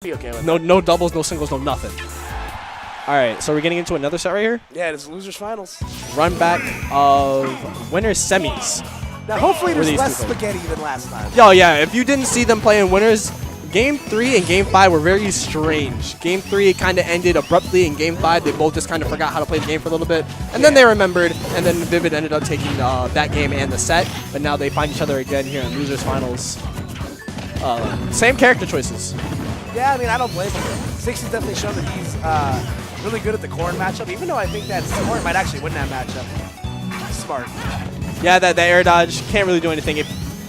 Be okay with no doubles, no singles, no nothing. All right, so we're getting into another set right here. Yeah, it's losers finals. Run back of winners semis. Now, hopefully, there's these less two spaghetti than last time. Yo, yeah, if you didn't see them playing winners, Game 3 and Game 5 were very strange. Game 3 kind of ended abruptly. In Game 5, they both just kind of forgot how to play the game for a little bit. And then they remembered, and then Vivid ended up taking that game and the set. But now they find each other again here in losers finals. Same character choices. Yeah, I mean, I don't blame him. 60's definitely shown that he's really good at the Korin matchup, even though I think that Korin might actually win that matchup. Smart. Yeah, that air dodge can't really do anything.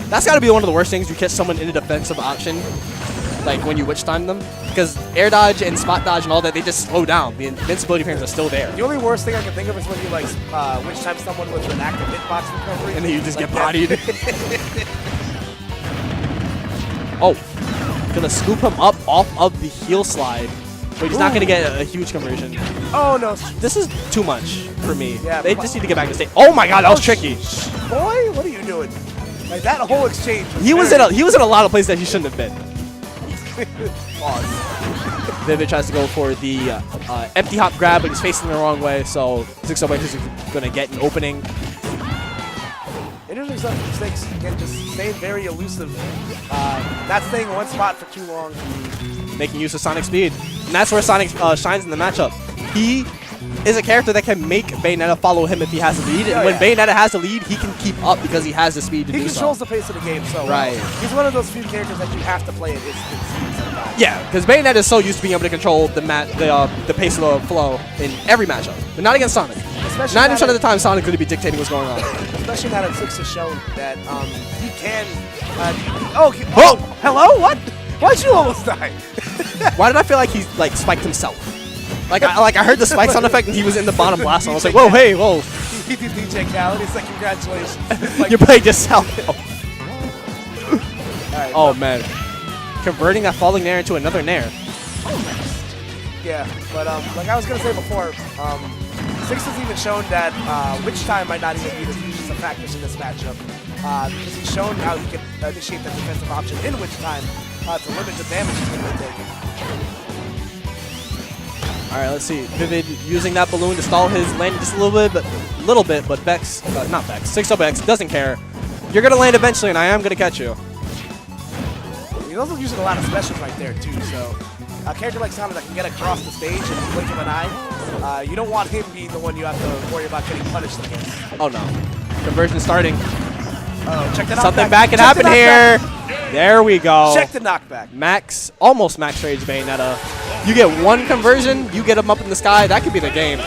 That's got to be one of the worst things. You catch someone in a defensive option, like when you witch time them, because air dodge and spot dodge and all that, they just slow down. The invincibility frames are still there. The only worst thing I can think of is when you like witch time someone with an active hitbox recovery, and then you just like get bodied. Oh, gonna scoop him up off of the heel slide, but he's not gonna get a huge conversion. Oh no, this is too much for me. Yeah, they just need to get back to stage. Oh my god, that was tricky. Boy, what are you doing? Like that whole exchange. He was in a lot of places that he shouldn't have been. Vivid tries to go for the empty hop grab, but he's facing the wrong way, so 6-0 is gonna get an opening. Interesting stuff from Six. Again, just staying very elusive. Not staying in one spot for too long. Making use of Sonic speed. And that's where Sonic shines in the matchup. He is a character that can make Bayonetta follow him if he has the lead. And when Bayonetta has the lead, he can keep up because he has the speed to do so. He controls the pace of the game so well. He's one of those few characters that you have to play at his speed sometimes. Yeah, because Bayonetta is so used to being able to control the pace of the flow in every matchup. But not against Sonic. 90% of the time, Sonic could be dictating what's going on. Especially now that Six has shown that he can... oh, hello? What? Why'd you almost die? Why did I feel like he spiked himself? Like I heard the spike sound effect and he was in the bottom blast. And I was like, whoa, hey, whoa. He did DJ Khaled. He's like, congratulations. Like, you played yourself. Right, oh man, converting that falling nair into another nair. Yeah, but like I was gonna say before, Six has even shown that witch time might not even be the hugest of factors in this matchup. Because he's shown how he can initiate that defensive option in witch time to limit the damage he's going to take. All right, let's see. Vivid using that balloon to stall his landing just a little bit, but Vex, not Vex, 6-0 doesn't care. You're gonna land eventually, and I am gonna catch you. He's also using a lot of specials right there too. So a character like Sonic that can get across the stage in the blink of an eye, you don't want him being the one you have to worry about getting punished against. Oh no, conversion starting. Oh, check the knockback. Something bad can happen here. There we go. Check the knockback. Almost max rage Bayonetta. You get one conversion, you get him up in the sky, that could be the game.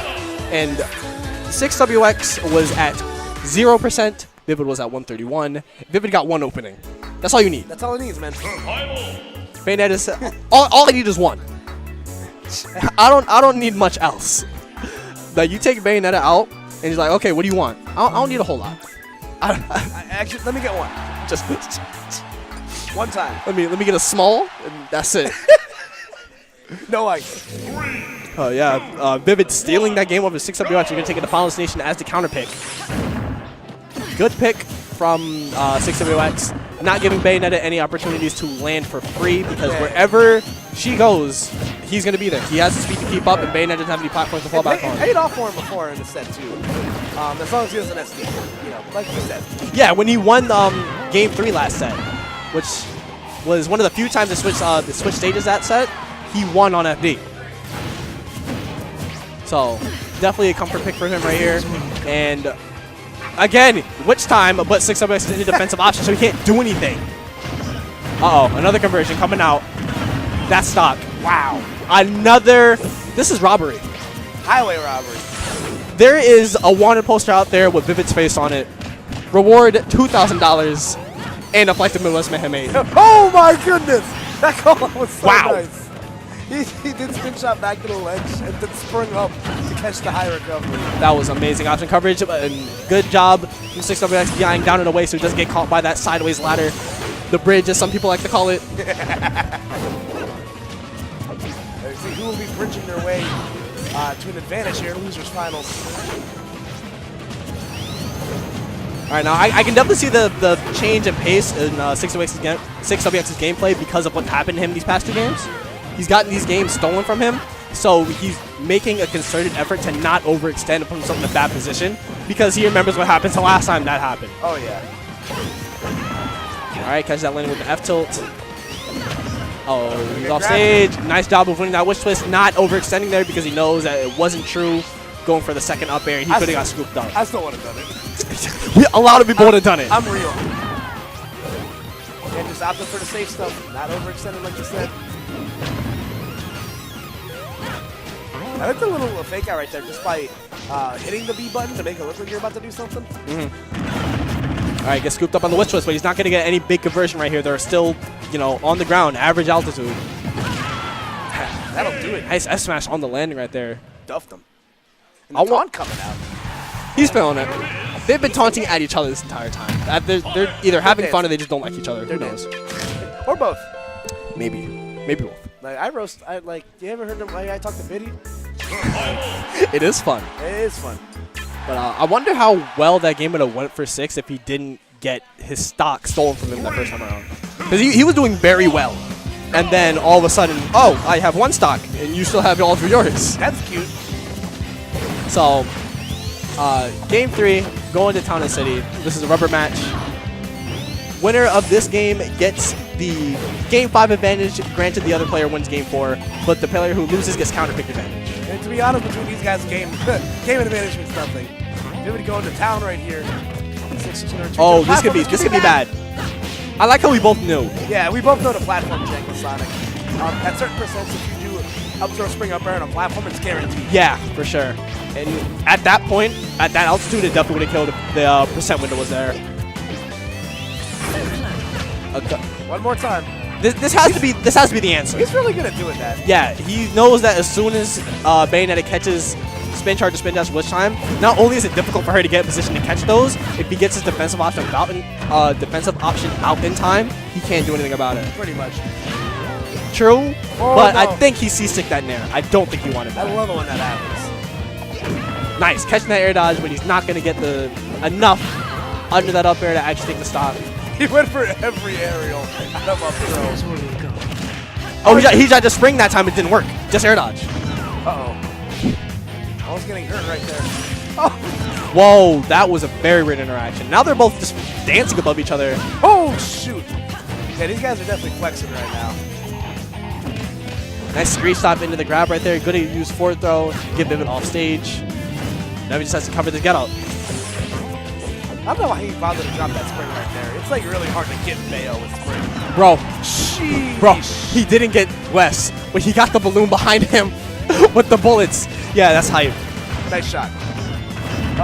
And 6WX was at 0%, Vivid was at 131. Vivid got one opening. That's all you need. That's all it needs, man. Bayonetta, all I need is one. I don't need much else. Like you take Bayonetta out, and he's like, okay, what do you want? I don't need a whole lot. Actually, let me get one. Just one time. Let me get a small, and that's it. No ice. Oh yeah, Vivid stealing that game over 6WX. You're gonna take it to Final Destination as the counter pick. Good pick from 6WX. Not giving Bayonetta any opportunities to land for free because wherever she goes, he's gonna be there. He has the speed to keep up, and Bayonetta doesn't have any platforms to fall back on. It paid off for him before in the set too. As long as he doesn't SD, you know, like you said. Yeah, when he won Game 3 last set, which was one of the few times they switched stages that set, he won on FD. So definitely a comfort pick for him right here. And again, witch time, but 6WX is in a defensive option, so he can't do anything. Uh-oh, another conversion coming out. That's stock. Wow. This is robbery. Highway robbery. There is a wanted poster out there with Vivid's face on it. Reward $2,000 and a flight to Midwest Mayhem 8. Oh my goodness! That call was so nice. He did spin shot back to the ledge and then sprung up to catch the high recovery. That was amazing option coverage and good job from 6WX behind down and away so he doesn't get caught by that sideways ladder. The bridge, as some people like to call it. See who will be bridging their way to an advantage here in losers finals. All right, now I can definitely see the change in pace in 6WX's gameplay because of what happened to him these past two games. he's gotten these games stolen from him. So he's making a concerted effort to not overextend and put himself in a bad position because he remembers what happened the last time that happened. Oh, yeah. All right, catch that landing with the F tilt. Oh, he's off stage. Nice job of winning that witch twist. Not overextending there because he knows that it wasn't true. Going for the second up air, and he could have got scooped up. I still would have done it. A lot of people would have done it. I'm real. And just opted for the safe stuff. Not overextending like you said. I like the little fake out right there just by hitting the B button to make it look like you're about to do something. All right, gets scooped up on the witch twist, but he's not going to get any big conversion right here. They're still, you know, on the ground, average altitude. That'll do it. Nice S smash on the landing right there. Duffed him. And the taunt coming out. He's feeling it. They've been taunting at each other this entire time. They're either having fun or they just don't like each other. Who knows? Or both. Maybe both. Like you ever heard of I talk to Biddy? It is fun. It is fun. But I wonder how well that game would have went for 6 if he didn't get his stock stolen from him that first time around. Because he was doing very well. And then all of a sudden, oh, I have 1 stock, and you still have all 3 yours. That's cute. So, game 3, going to Town and City. This is a rubber match. Winner of this game gets the game 5 advantage. Granted, the other player wins game 4, but the player who loses gets counter pick advantage. And to be honest, between these guys, game advantage means nothing. They would go into town right here. Oh, this could be bad. I like how we both knew. Yeah, we both know the platform jank with Sonic. At certain percents, if you do up throw, spring up air on a platform, it's guaranteed. Yeah, for sure. And at that point, at that altitude, it definitely would have killed if the percent window was there. One more time. This has to be the answer. He's really good at doing that. Yeah, he knows that as soon as Bayonetta catches spin charge or spin dash witch time, not only is it difficult for her to get in position to catch those, if he gets his defensive option out in time, he can't do anything about it. Pretty much. True, Oh, but no. I think he C-sticked that nair. I don't think he wanted that. I love it when that happens. Nice, catching that air dodge, but he's not going to get the enough under that up air to actually take the stock. He went for every aerial out of up throw. Oh, he tried to spring that time. It didn't work. Just air dodge. Uh-oh. I was getting hurt right there. Oh. Whoa, that was a very weird interaction. Now they're both just dancing above each other. Oh, shoot. Yeah, these guys are definitely flexing right now. Nice screen stop into the grab right there. Good to use forward throw. Get Vivid off stage. Now he just has to cover the get out. I don't know why he bothered to drop that spring right there. It's like really hard to get Mayo with spring. Bro. Sheesh. Bro, he didn't get Wes, but he got the balloon behind him with the bullets. Yeah, that's hype. Nice shot.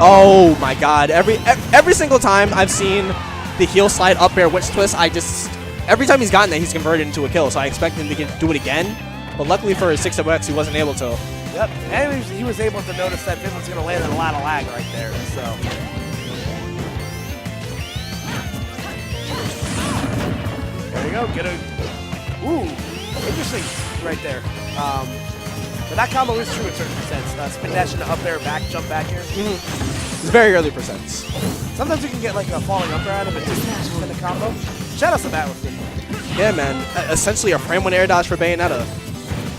Oh my god. Every single time I've seen the heel slide up air witch twist, every time he's gotten that, he's converted into a kill, so I expect him to do it again. But luckily for his 6-0X, he wasn't able to. Yep, and he was able to notice that Vin was going to land in a lot of lag right there, so. There you go, get a, ooh, interesting right there. But that combo is true in certain percents. Spin dash into up air, back, jump back here. It's very early percents. Sometimes you can get like a falling up air out of it just in the combo. Shout out to that with it. Yeah, man. Essentially a frame 1 air dodge for Bayonetta.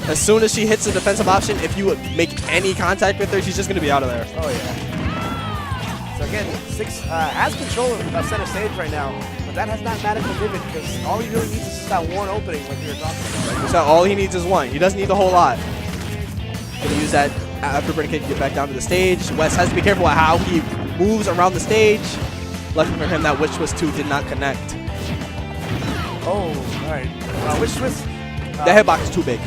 As soon as she hits the defensive option, if you make any contact with her, she's just going to be out of there. Oh, yeah. So again, 6 has control of center stage right now, but that has not mattered to Vivid because all he really needs is just that one opening like you were talking about. Right? So all he needs is 1. He doesn't need a whole lot. Going to use that afterburner kick to get back down to the stage. Wes has to be careful at how he moves around the stage. Lucky for him, that Witch Twist 2 did not connect. Oh, all right. Witch Twist. The hitbox is too big.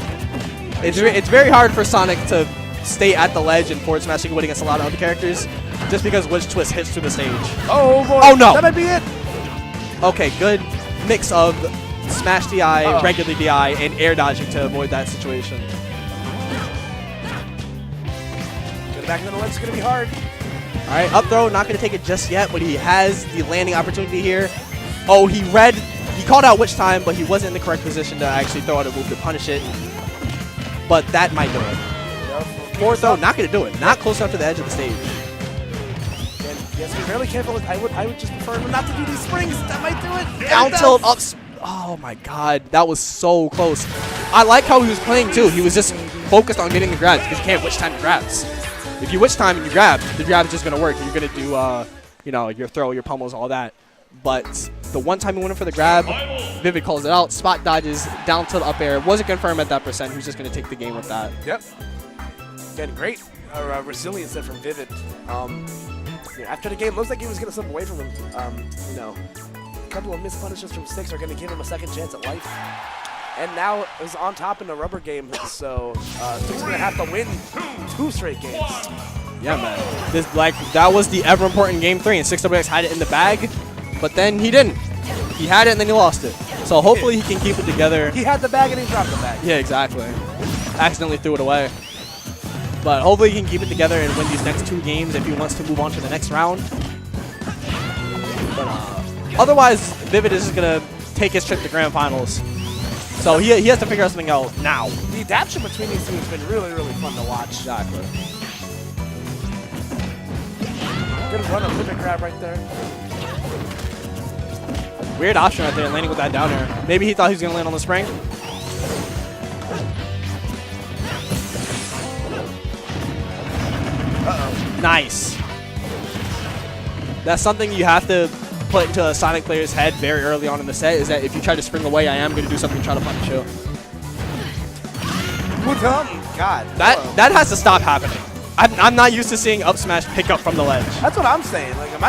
It's very hard for Sonic to stay at the ledge and forward smashing wood against a lot of other characters, just because Witch Twist hits through the stage. Oh boy! Oh no! That might be it. Okay, good mix of smash DI, regular DI, and air dodging to avoid that situation. Get back into the ledge is gonna be hard. All right, up throw, not gonna take it just yet, but he has the landing opportunity here. Oh, he called out Witch time, but he wasn't in the correct position to actually throw out a move to punish it. But that might do it. Forward throw, not going to do it. Not close enough to the edge of the stage. And yes, be really careful. I would just prefer him not to do these springs. That might do it. Down tilt, up. Oh my god, that was so close. I like how he was playing too. He was just focused on getting the grabs because you can't witch time the grabs. If you witch time and you grab, the grab is just going to work. You're going to do, you know, your throw, your pummels, all that. But the one time he went in for the grab, Vivid calls it out. Spot dodges down to the up air. Wasn't confirmed at that percent. He was just going to take the game with that. Yep. Getting great resilience there from Vivid. After the game, looks like he was going to slip away from him. You know, a couple of missed punishes from Six are going to give him a second chance at life. And now is on top in the rubber game, so Six is going to have to win 2 straight games. Yeah, man. That was the ever important game 3, and 6WX had it in the bag, but then he didn't. He had it and then he lost it. So hopefully he can keep it together. He had the bag and he dropped the bag. Yeah, exactly. Accidentally threw it away. But hopefully he can keep it together and win these next 2 games if he wants to move on to the next round. But otherwise, Vivid is just going to take his trip to Grand Finals. So he has to figure something out now. The adaptation between these two has been really, really fun to watch. Exactly. Good run of Vivid grab right there. Weird option right there, landing with that down air. Maybe he thought he was going to land on the spring. Uh-oh. Nice. That's something you have to put into a Sonic player's head very early on in the set, is that if you try to spring away, I am going to do something to try to punish you. God. That has to stop happening. I'm not used to seeing up smash pick up from the ledge. That's what I'm saying. Like, am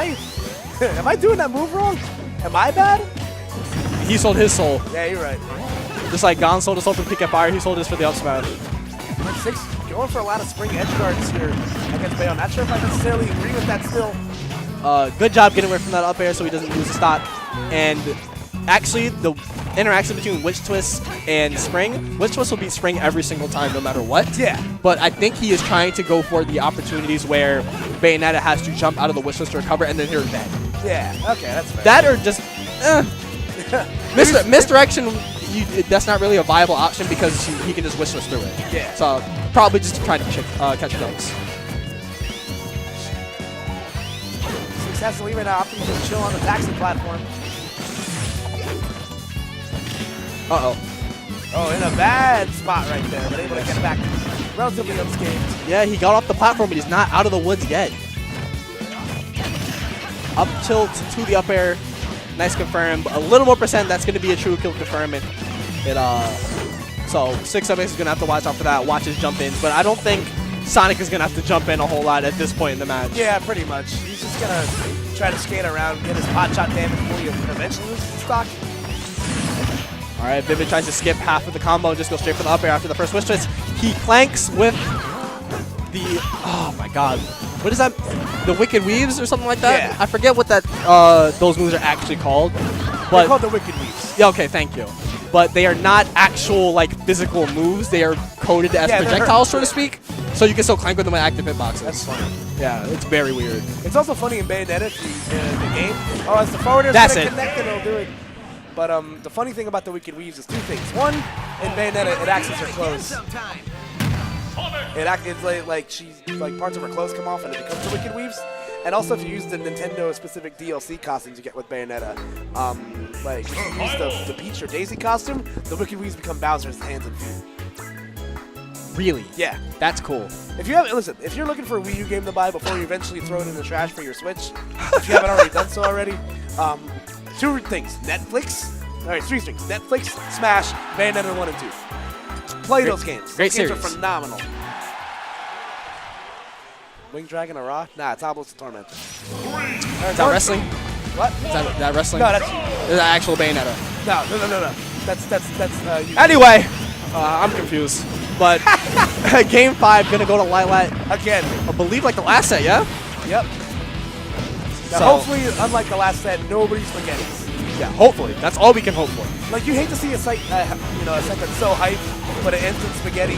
I doing that move wrong? Am I bad? He sold his soul. Yeah, you're right. Just like Gon sold his soul for Peak Fire, he sold his for the up smash. Six going for a lot of spring edge guards here against Bayo. Not sure if I necessarily agree with that still. Good job getting away from that up air so he doesn't lose the stock. And actually, the interaction between Witch Twist and Spring, Witch Twist will beat Spring every single time no matter what. Yeah. But I think he is trying to go for the opportunities where Bayonetta has to jump out of the Witch Twist to recover and then hit her dead. Yeah, okay, that's fair. That or just, misdirection, that's not really a viable option because he can just Witch Twist through it. Yeah. So probably just trying to catch jumps. Has to leave it out and just chill on the taxi platform. Oh, in a bad spot right there, but able to get back relatively unscathed. Yeah, he got off the platform, but he's not out of the woods yet. Up tilt to the up air. Nice confirm. A little more percent, that's going to be a true kill confirm. So 6WX is going to have to watch out for that, watch his jump ins, but I don't think Sonic is going to have to jump in a whole lot at this point in the match. Yeah, pretty much. He's just going to try to skate around, get his pot shot damage before you eventually lose the stock. All right, Vivid tries to skip half of the combo and just go straight for the up air after the first Witch Twist. He clanks with the, oh my god, what is that? The Wicked Weaves or something like that? Yeah. I forget what that those moves are actually called. They're But called the Wicked Weaves. yeah, okay, thank you. But they are not actual like physical moves. They are coded as projectiles, so to speak. So you can still clank with them with active hitboxes. That's funny. Yeah, it's very weird. It's also funny in Bayonetta, the game. Oh, as the forward is That's going it. to connect, it'll do it. But the funny thing about the Wicked Weaves is 2 things. One, in Bayonetta, it acts as her clothes. It's like she's like parts of her clothes come off and it becomes the Wicked Weaves. And also, if you use the Nintendo-specific DLC costumes you get with Bayonetta, like if you use the Peach or Daisy costume, the Wicked Weaves become Bowser's hands and feet. Really? Yeah. That's cool. If you haven't, listen, if you're looking for a Wii U game to buy before you eventually throw it in the trash for your Switch, if you haven't already done so already, 2 things. Netflix, all right, 3 things. Netflix, Smash, Bayonetta 1 and 2. Play those games. Great Those games series. are phenomenal. Winged Dragon or Raw? Nah, it's Obelisk the Tormentor. Is that wrestling? What? Is that wrestling? No, that's Is that actual Bayonetta? no. That's you. Anyway, I'm confused. But game 5 gonna go to Lilat Again. I believe like the last set, yeah? Yep. Now, So- hopefully, unlike the last set, nobody's forgetting. Yeah, hopefully. That's all we can hope for. Like, you hate to see a site, a set that's so hyped, but it ends in spaghetti.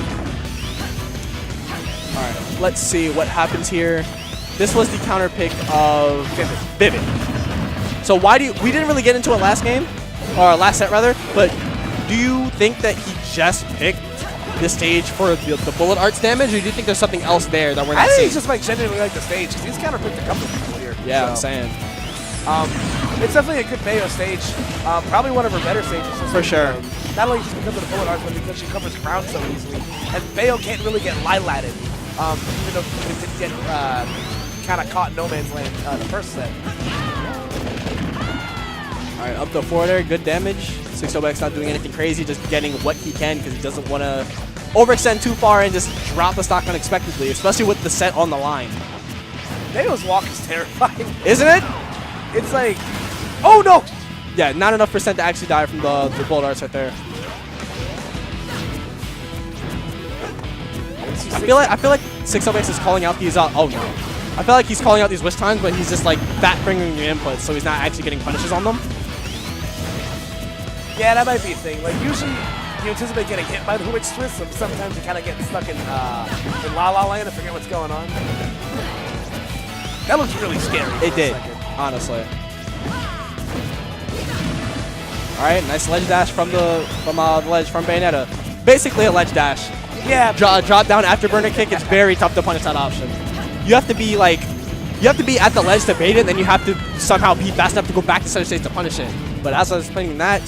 All right, let's see what happens here. This was the counter pick of Vivid. So why do we didn't really get into it last game, or last set rather, but do you think that he just picked this stage for the bullet arts damage, or do you think there's something else there that we're not I think seeing? he's just like genuinely like the stage, because he's kind of picked a couple people here. Yeah, so. I'm saying. It's definitely a good Bayo stage. Probably one of her better stages. For sure. Not only just because of the bullet arts, but because she covers ground so easily. And Bayo can't really get lilatted, even though it did get kind of caught in no man's land the first set. All right, up to 4 there, good damage. 6OX not doing anything crazy, just getting what he can because he doesn't want to overextend too far and just drop the stock unexpectedly, especially with the set on the line. Bayo's walk is terrifying. Isn't it? It's like, oh no! Yeah, not enough percent to actually die from the bullet arts right there. I feel like 6OX is calling out these, oh no. I feel like he's calling out these wish times, but he's just like fat fingering your inputs, so he's not actually getting punishes on them. Yeah, that might be a thing. Like, usually you anticipate getting hit by the witch twist, so sometimes you kind of get stuck in La La Land and forget what's going on. That looks really scary. It did, honestly. All right, nice ledge dash from the ledge from Bayonetta. Basically a ledge dash. Yeah. Drop down afterburner kick. It's very tough to punish that option. You have to be like, you have to be at the ledge to bait it, and then you have to somehow be fast enough to go back to center stage to punish it. But as I was explaining that,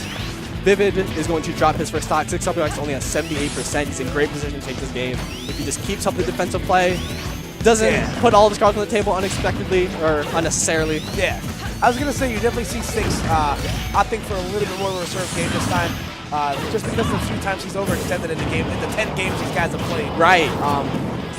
Vivid is going to drop his first stock. 6OX only has 78%. He's in great position to take this game. If he just keeps up the defensive play, doesn't put all of his cards on the table unexpectedly or unnecessarily. Yeah. I was going to say, you definitely see Six opting for a little bit more of a reserve game this time. Just because of the few times he's overextended in the game, in the 10 games these guys have played. Right.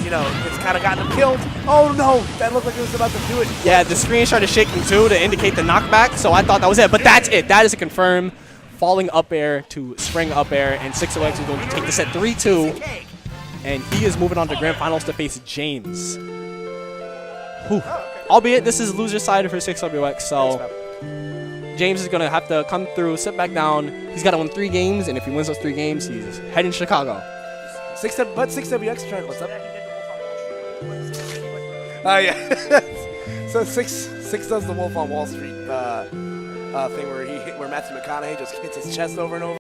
You know, it's kind of gotten him killed. Oh no, that looked like it was about to do it. Yeah, the screen started shaking too to indicate the knockback, so I thought that was it. But that's it. That is a confirm. Falling up air to spring up air, and 6OX is going to take this at 3-2. And he is moving on to grand finals to face James. Whew. Albeit this is loser side for 6OX, so James is going to have to come through, sit back down. He's got to win 3 games, and if he wins those 3 games, he's heading to Chicago. But 6WX trying. What's up? Yeah. So six does the Wolf on Wall Street thing where Matthew McConaughey just hits his chest over and over.